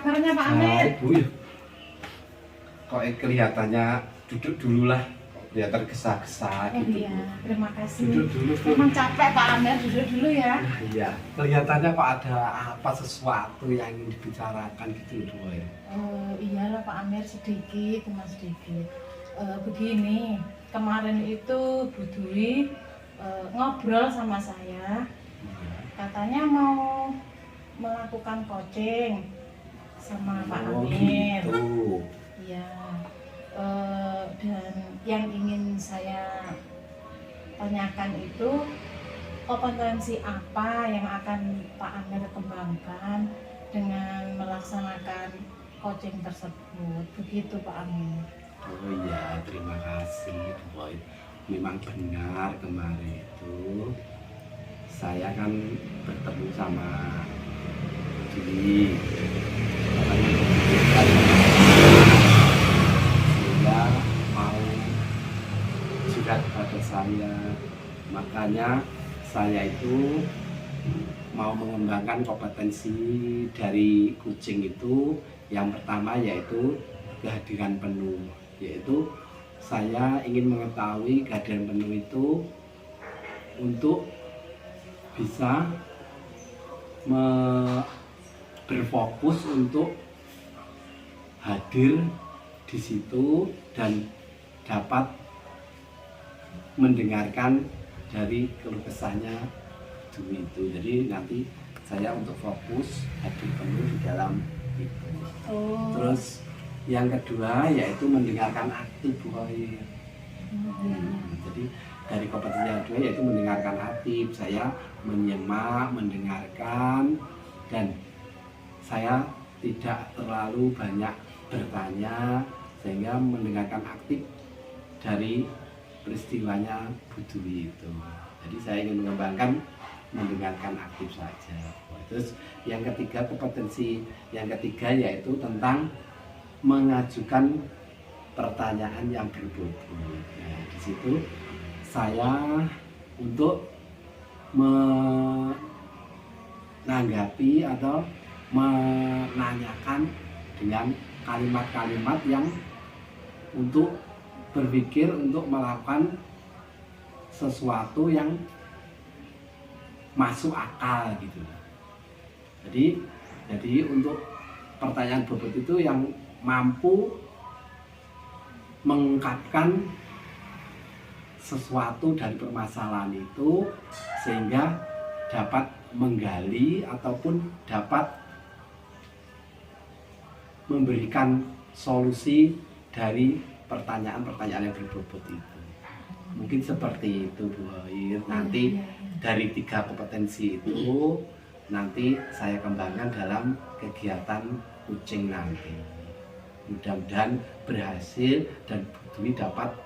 kabarnya Pak Amir? Ibu ya. Kok kelihatannya duduk dulu lah. Ya tergesa-gesa gitu. Iya, terima kasih. Duduk dulu Bu. Memang capek Pak Amir, duduk dulu ya. Iya. Kelihatannya kok ada apa sesuatu yang ingin dibicarakan gitu Bu ya. Iyalah Pak Amir, sedikit, cuma sedikit. Begini, kemarin itu Bu Dwi ngobrol sama saya. Katanya mau melakukan coaching sama Pak Amir. Gitu. Iya. Dan yang ingin saya tanyakan itu kompetensi apa yang akan Pak Amir kembangkan dengan melaksanakan coaching tersebut. Begitu Pak Amir. Oh iya, terima kasih Boy. Memang benar kemarin itu saya kan bertemu sama Dwi. Sehingga mau juga kepada saya. Makanya saya itu mau mengembangkan kompetensi dari kucing itu. Yang pertama yaitu kehadiran penuh, yaitu saya ingin mengetahui kehadiran penuh itu untuk bisa berfokus untuk hadir di situ dan dapat mendengarkan dari keluh kesahnya Dwi itu. Jadi nanti saya untuk fokus hadir penuh di dalam itu. Terus yang kedua yaitu mendengarkan aktif Boy. Jadi dari kompetensi yang kedua yaitu mendengarkan aktif. Saya menyimak, mendengarkan, dan saya tidak terlalu banyak bertanya sehingga mendengarkan aktif dari peristiwanya Bu Dwi itu. Jadi saya ingin mengembangkan mendengarkan aktif saja. Terus yang ketiga, kompetensi yang ketiga yaitu tentang mengajukan pertanyaan yang berbobot. Nah, di situ saya untuk menanggapi atau menanyakan dengan kalimat-kalimat yang untuk berpikir untuk melakukan sesuatu yang masuk akal gitu. Jadi untuk pertanyaan bobot itu yang mampu mengungkapkan sesuatu dari permasalahan itu sehingga dapat menggali ataupun dapat memberikan solusi dari pertanyaan-pertanyaan yang berbobot itu. Mungkin seperti itu Bu Hoir. Nanti dari 3 kompetensi itu nanti saya kembangkan dalam kegiatan kucing nanti. Mudah-mudahan berhasil dan Bu Dwi dapat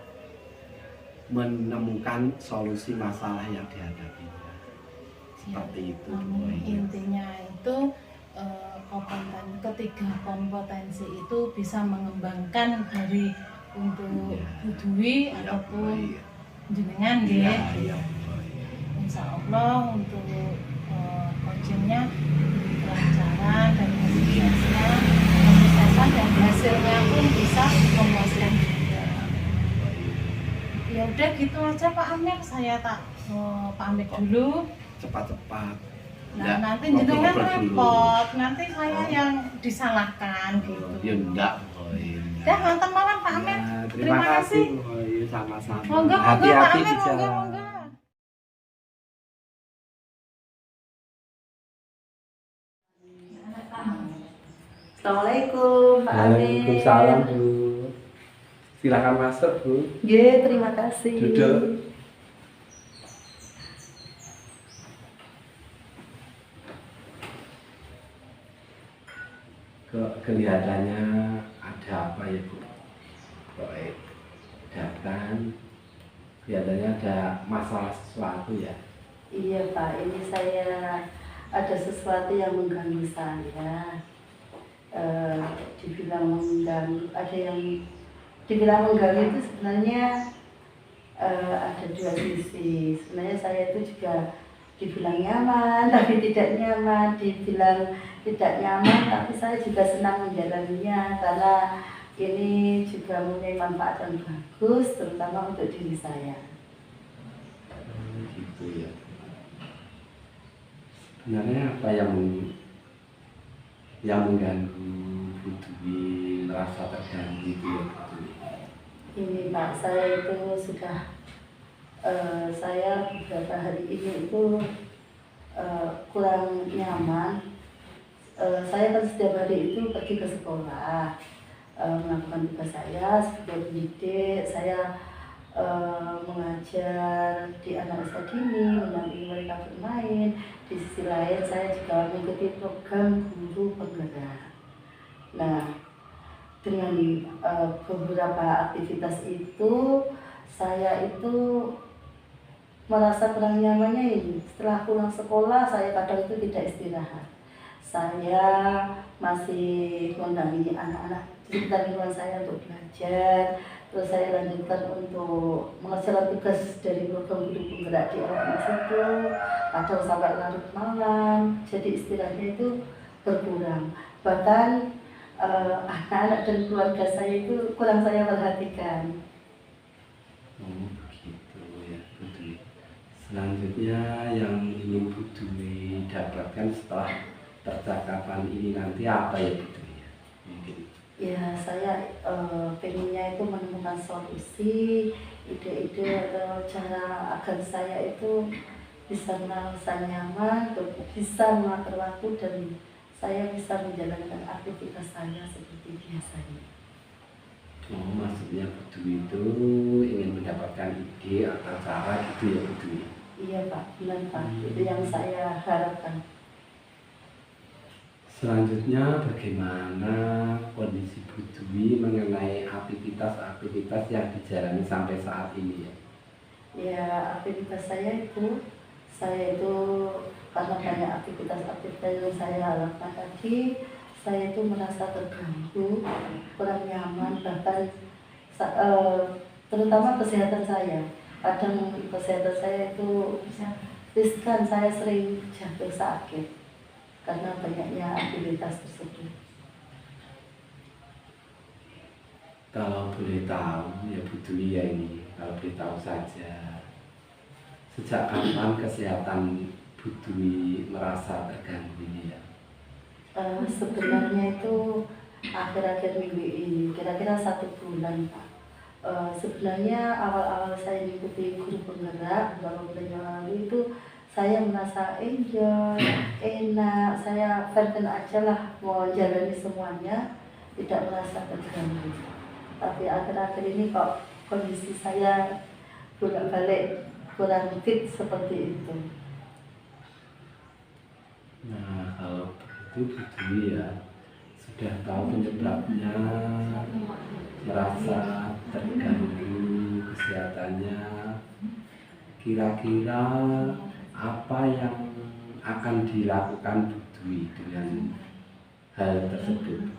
menemukan solusi masalah yang dihadapinya. Seperti itu Bu Hoir. Intinya itu ketiga kompetensi itu bisa mengembangkan dari untuk Bu Dwi ataupun jenengan ya. Insya Allah untuk coachingnya kelancaran dan kesuksesan dan hasilnya pun bisa memuaskan juga. Ya udah gitu aja Pak Amir, saya tak pamit dulu. Cepat-cepat. Nah, nanti jenengan repot, nanti saya yang disalahkan gitu. Ya enggak Boy. Dah, nonton malam Pak Amir. Terima kasih Boy, sama-sama. Monggo, Hati-hati di Pak Amir, jalan. monggo. Assalamualaikum Pak Amir. Waalaikumsalam Bu. Silakan masuk Bu. Ya, terima kasih. Duduk. Kelihatannya ada apa ya Bu? Kok datang? Kelihatannya ada masalah sesuatu ya? Iya Pak, ini saya ada sesuatu yang mengganggu saya. Dibilang mengganggu, ada yang dibilang mengganggu itu sebenarnya ada dua sisi. Sebenarnya saya itu juga dibilang nyaman tapi tidak nyaman, dibilang tidak nyaman tapi saya juga senang menjalaninya karena ini juga mempunyai manfaat yang bagus terutama untuk diri saya. Gitu ya. Sebenarnya apa yang mengganggu Bu Dwi merasa terganggu itu ya Bu Dwi? Ini Pak, saya itu sudah saya beberapa hari ini itu kurang nyaman. Saya kan setiap hari itu pergi ke sekolah melakukan tugas saya sebagai pendidik. Saya mengajar di anak usia dini, mendampingi mereka bermain. Di sisi lain saya juga mengikuti program guru penggerak. Nah, dengan beberapa aktivitas itu saya itu merasa kurang nyamannya ini. Setelah pulang sekolah saya kadang itu tidak istirahat. Saya masih mendampingi anak-anak di sekitar lingkungan saya untuk belajar. Terus saya lanjutkan untuk mengerjakan tugas dari program guru penggerak di LMS itu. Kadang sampai larut malam. Jadi istirahatnya itu berkurang. Bahkan anak-anak dan keluarga saya itu kurang saya perhatikan. Oh begitu ya Bu Dwi. Selanjutnya yang ingin Bu Dwi dapatkan setelah percakapan ini nanti apa ya Bu Dwi? Mungkin. Ya saya pengennya itu menemukan solusi, ide-ide atau cara agar saya itu bisa merasa nyaman, bisa mengatur waktu dan saya bisa menjalankan aktivitas saya seperti biasanya. Oh, maksudnya Bu Dwi itu ingin mendapatkan ide atau cara gitu ya Bu Dwi? Iya Pak, benar Pak, itu yang saya harapkan. Selanjutnya bagaimana kondisi Bu Dwi mengenai aktivitas-aktivitas yang dijalani sampai saat ini ya? Ya aktivitas saya itu karena banyak aktivitas-aktivitas yang saya lakukan tadi, saya itu merasa terganggu, kurang nyaman, bahkan terutama kesehatan saya. Kadang kesehatan saya itu riskan, saya sering jatuh sakit karena banyaknya aktivitas tersebut. Kalau boleh tahu ya Bu Dwi ya ini, kalau boleh tahu saja, sejak kapan kesehatan Bu Dwi merasa terganggu ini ya? Sebenarnya itu akhir-akhir minggu ini, kira-kira 1 bulan Pak. Sebenarnya awal-awal saya mengikuti guru penggerak beberapa bulan yang lalu itu saya merasa enjoy, enak, saya fun aja lah mau jalani semuanya, tidak merasa terganggu. Tapi akhir-akhir ini kok kondisi saya bolak-balik kurang fit seperti itu. Nah kalau begitu Bu Dwi ya sudah tahu penyebabnya merasa terganggu kesehatannya, kira-kira apa yang akan dilakukan Bu Dwi dengan hal tersebut?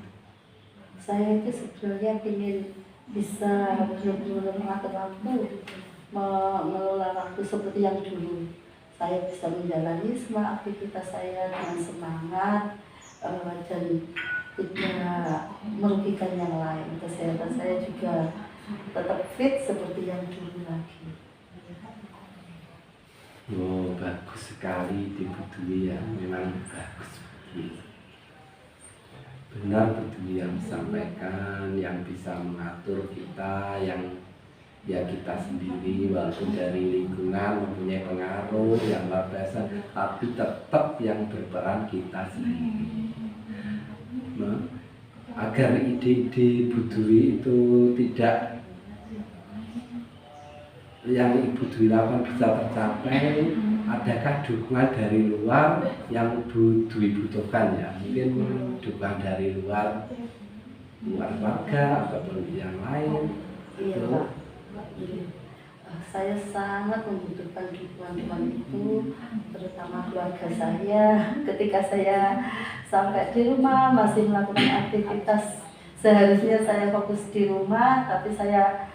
Saya itu sebenarnya ingin bisa benar-benar mengatur waktu, mengelola waktu seperti yang dulu. Saya bisa menjalani semua aktivitas saya dengan semangat dan tidak merugikan yang lain. Kesehatan saya juga tetap fit seperti yang dulu lagi. Oh bagus sekali di Bu Dwi ya, memang bagus begini. Benar Bu Dwi yang disampaikan, yang bisa mengatur kita, yang ya kita sendiri walaupun dari lingkungan mempunyai pengaruh yang luar biasa, tapi tetap yang berperan kita sendiri. Nah, agar ide-ide Bu Dwi itu tidak yang Ibu Dwi lakukan bisa tercapai, adakah dukungan dari luar yang Bu Dwi butuhkan ya? Mungkin dukungan dari luar keluarga ataupun yang lain. Iya Pak. Saya sangat membutuhkan dukungan Tuhan itu, terutama keluarga saya. Ketika saya sampai di rumah masih melakukan aktivitas, seharusnya saya fokus di rumah, tapi saya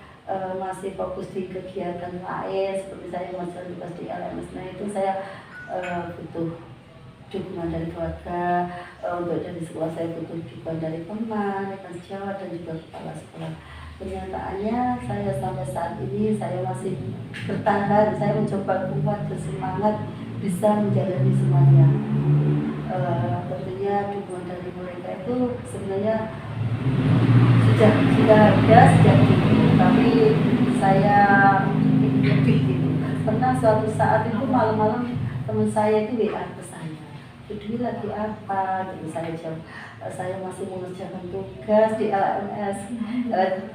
masih fokus di kegiatan lain seperti saya mengajar tugas di LMS. Nah itu saya butuh dukungan dari keluarga, untuk dari sekolah saya butuh dukungan dari teman, rekan sejawat dan juga kepala sekolah. Kenyataannya saya sampai saat ini saya masih bertahan, saya mencoba kuat dan semangat bisa menjalani semuanya. Tentunya dukungan dari mereka itu sebenarnya sudah ada sejak dulu, tapi saya lebih gitu. Pernah suatu saat itu malam-malam teman saya itu WA ke saya, "Dwi lagi apa?" Gitu. Saya jawab, "Saya masih mengerjakan tugas di LMS."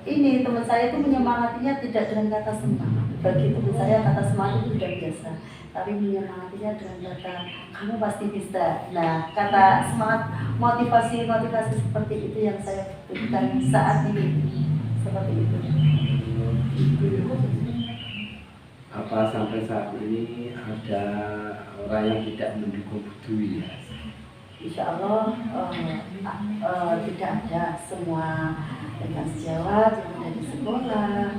Ini teman saya itu menyemangatinya tidak dengan kata semangat. Bagi teman saya kata semangat itu sudah biasa, tapi menyemangatinya dengan kata "kamu pasti bisa." Nah, kata semangat, motivasi seperti itu yang saya butuhkan saat ini. Seperti itu. Gitu ya. Apa sampai saat ini ada orang yang tidak mendukung Bu Dwi ya? Insya Allah tidak ada. Semua rekan sejawat yang ada di sekolah,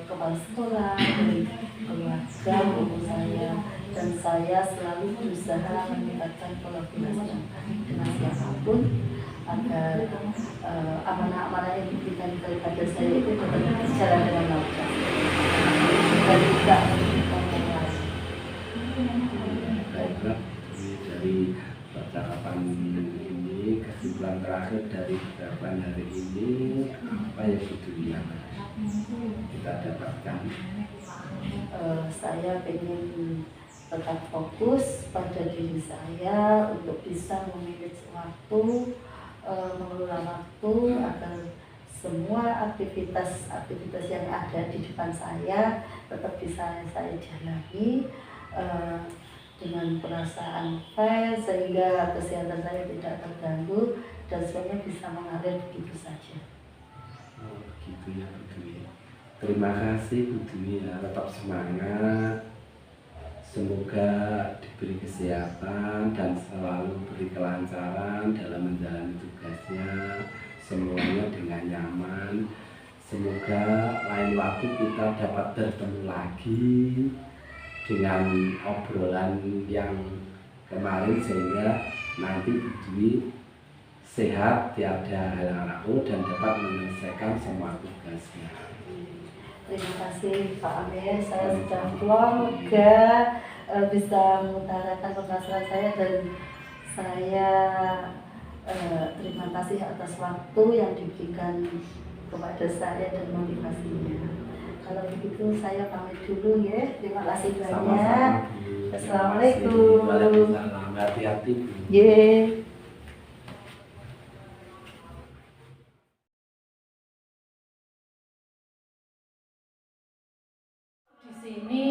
kepala sekolah, dari keluarga, ibu saya, dan saya selalu berusaha meningkatkan kolaborasi dengan siapapun agar amanah-amanah yang diberikan kepada saya itu tetap berjalan dengan lancar dan tidak merugikan yang lain. Baiklah, dari percakapan ini, kesimpulan terakhir dari percakapan hari ini, apa yang yang kita dapatkan? Saya ingin tetap fokus pada diri saya untuk bisa memanage waktu, mengelola waktu agar semua aktivitas yang ada di depan saya tetap bisa saya jalani dengan perasaan fair sehingga kesehatan saya tidak terganggu dan semuanya bisa mengalir begitu saja. Oh, begitu ya Bu Dwi. Terima kasih Bu Dwi ya, tetap semangat. Semoga diberi kesehatan dan selalu beri kelancaran dalam menjalani tugasnya, semuanya dengan nyaman. Semoga lain waktu kita dapat bertemu lagi dengan obrolan yang kemarin sehingga nanti Bu Dwi sehat, tiada halang rapuh dan dapat menyelesaikan semua tugasnya. Terima kasih Pak Amir, saya sudah lega bisa mengutarakan permasalahan saya dan saya terima kasih atas waktu yang diberikan kepada saya dan motivasinya. Kalau begitu saya pamit dulu ya. Terima kasih banyak. Sama-sama, Bu. Assalamualaikum. Waalaikumsalam. Hati-hati Bu. Yeah. Di sini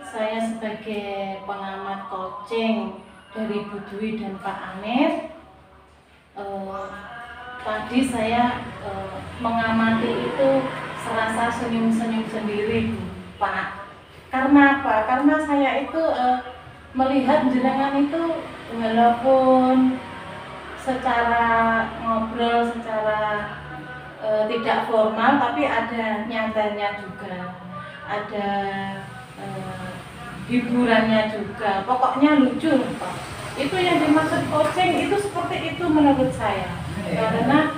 saya sebagai pengamat coaching dari Bu Dwi dan Pak Amir. Tadi saya mengamati itu serasa senyum-senyum sendiri, Pak. Karena apa? Karena saya itu melihat jenengan itu walaupun secara ngobrol, secara tidak formal, tapi ada nyatanya juga. Ada hiburannya juga, pokoknya lucu Pak. Itu yang dimaksud coaching itu seperti itu menurut saya, karena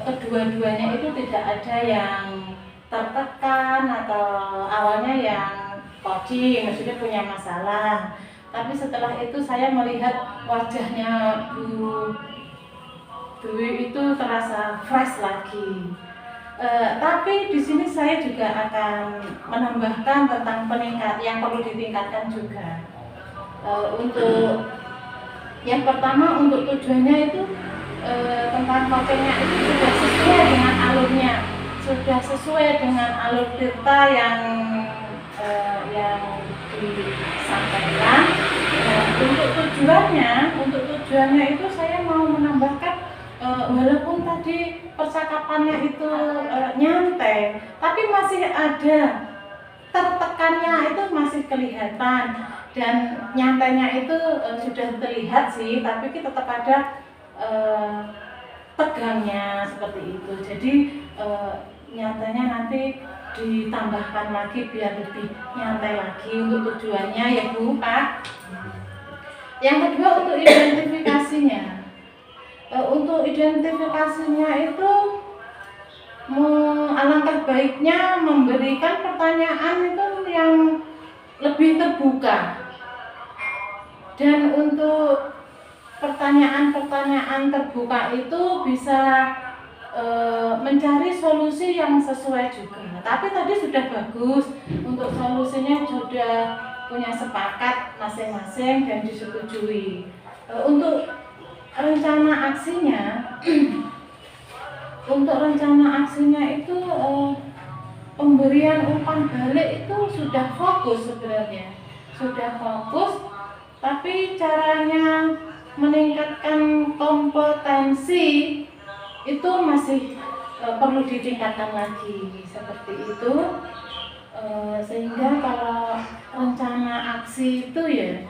kedua-duanya itu tidak ada yang tertekan atau awalnya yang coaching, maksudnya punya masalah, tapi setelah itu saya melihat wajahnya Bu Dwi itu terasa fresh lagi. Tapi di sini saya juga akan menambahkan tentang yang perlu ditingkatkan juga. Untuk yang pertama, untuk tujuannya itu tentang coachingnya itu sudah sesuai dengan alurnya, sudah sesuai dengan alur cerita yang disampaikan. Untuk tujuannya itu saya mau menambahkan. Walaupun tadi percakapannya itu nyantai, tapi masih ada tertekannya, itu masih kelihatan, dan nyantainya itu sudah terlihat sih, tapi tetap ada tegangnya seperti itu. Jadi nyatanya nanti ditambahkan lagi biar lebih nyantai lagi untuk tujuannya ya Bu, Pak. Yang kedua untuk identifikasinya. Untuk identifikasinya itu alangkah baiknya memberikan pertanyaan itu yang lebih terbuka. Dan untuk pertanyaan-pertanyaan terbuka itu bisa mencari solusi yang sesuai juga. Tapi tadi sudah bagus, untuk solusinya sudah punya sepakat masing-masing dan disetujui. Untuk rencana aksinya, itu pemberian umpan balik itu sudah fokus sebenarnya, tapi caranya meningkatkan kompetensi itu masih perlu ditingkatkan lagi seperti itu. Sehingga kalau rencana aksi itu ya,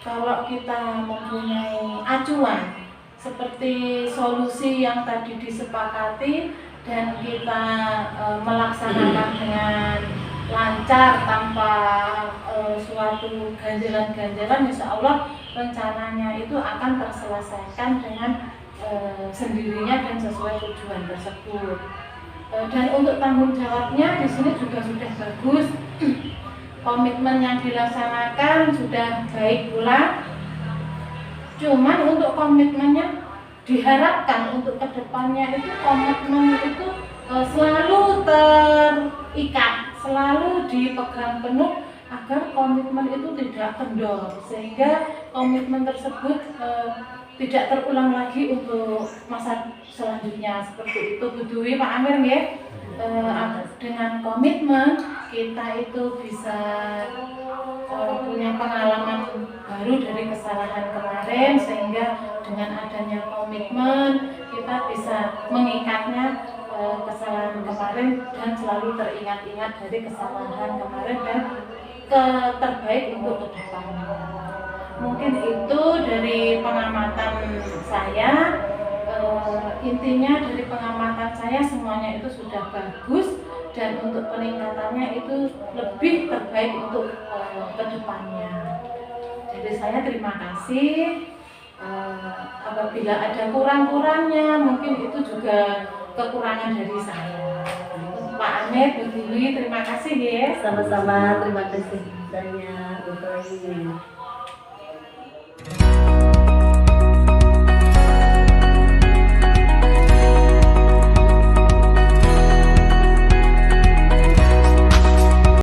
kalau kita mempunyai acuan seperti solusi yang tadi disepakati dan kita melaksanakan dengan lancar tanpa suatu ganjalan-ganjalan, insya Allah rencananya itu akan terselesaikan dengan sendirinya dan sesuai tujuan tersebut. Dan untuk tanggung jawabnya di sini juga sudah bagus, komitmen yang dilaksanakan sudah baik pula. Cuman untuk komitmennya diharapkan untuk kedepannya itu komitmen itu selalu terikat, selalu dipegang penuh agar komitmen itu tidak kendor, sehingga komitmen tersebut tidak terulang lagi untuk masa selanjutnya seperti itu. Bu Dwi, Pak Amir ya. Dengan komitmen kita itu bisa punya pengalaman baru dari kesalahan kemarin, sehingga dengan adanya komitmen kita bisa mengikatnya kesalahan kemarin dan selalu teringat-ingat dari kesalahan kemarin dan terbaik untuk ke depannya. Mungkin itu dari pengamatan saya. Intinya dari pengamatan saya semuanya itu sudah bagus, dan untuk peningkatannya itu lebih terbaik untuk ke depannya. Jadi saya terima kasih. Apabila ada kurang-kurangnya, mungkin itu juga kekurangan dari saya. Pak Amir, Bu Dwi, terima kasih ya. Sama-sama, terima kasih banyak untuk ini.